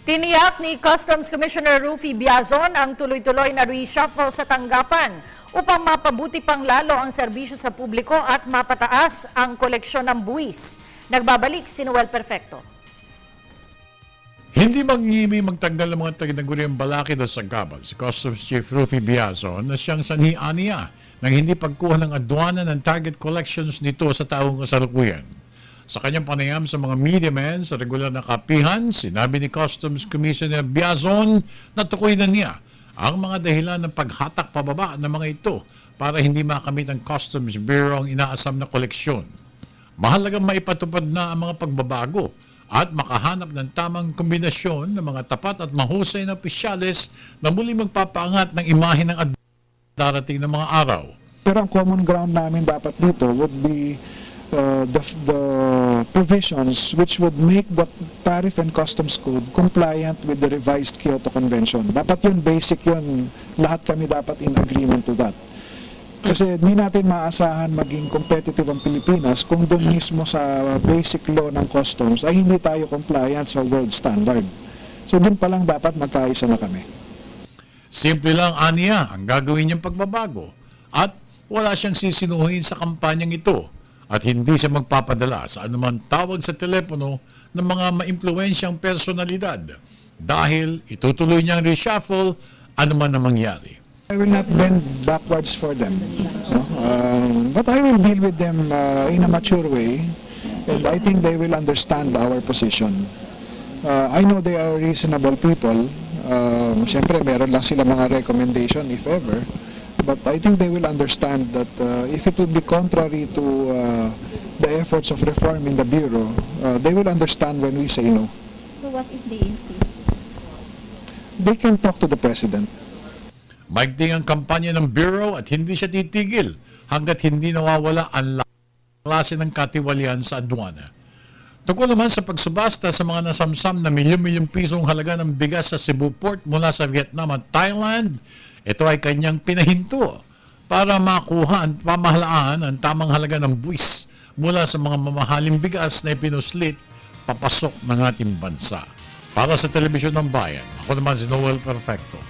Tiniyak ni Customs Commissioner Rufy Biazon ang tuloy-tuloy na reshuffle sa tanggapan upang mapabuti pang lalo ang serbisyo sa publiko at mapataas ang koleksyon ng buwis. Nagbabalik si Noel Perfecto. Hindi mag-iimi magtanggal ng mga taginaguriang balakid sa gabal si Customs Chief Rufy Biazon na siyang sanhian niya ng hindi pagkuha ng adwana ng target collections nito sa taong kasalukuyan. Sa kanyang panayam sa mga media men sa regular na kapihan, sinabi ni Customs Commissioner Biazon na tukoy na niya ang mga dahilan ng paghatak pababa ng mga ito para hindi makamit ng Customs Bureau ang inaasam na koleksyon. Mahalagang maipatupad na ang mga pagbabago at makahanap ng tamang kombinasyon ng mga tapat at mahusay na opisyales na muli magpapaangat ng imahe ng darating na mga araw. Pero ang common ground namin dapat dito would be the provisions which would make the Tariff and Customs Code compliant with the revised Kyoto Convention. Dapat yun, basic yun. Lahat kami dapat in agreement to that. Kasi hindi natin maasahan maging competitive ang Pilipinas kung doon mismo sa basic law ng customs ay hindi tayo compliant sa world standard. So doon pa lang dapat magkaisa na kami. Simple lang aniya ang gagawin niyang pagbabago at wala siyang sisinuhin sa kampanyang ito at hindi siya magpapadala sa anuman tawag sa telepono ng mga maimpluwensyang personalidad dahil itutuloy niyang reshuffle anuman na mangyari. I will not bend backwards for them. So, but I will deal with them in a mature way and I think they will understand our position. I know they are reasonable people. Siyempre, meron lang sila mga recommendation if ever. But I think they will understand that if it would be contrary to the efforts of reforming the Bureau, they will understand when we say no. So what if they insist? They can talk to the President. Maigting ang kampanya ng Bureau at hindi siya titigil hanggat hindi nawawala ang klase ng katiwalian sa adwana. Tungkol naman sa pagsubasta sa mga nasamsam na milyon-milyong pisong halaga ng bigas sa Cebu Port mula sa Vietnam at Thailand, ito ay kanyang pinahinto para makuha ang pamahalaan ang tamang halaga ng buwis mula sa mga mamahaling bigas na ipinuslit papasok ng ating bansa. Para sa Telebisyon ng Bayan, ako naman si Noel Perfecto.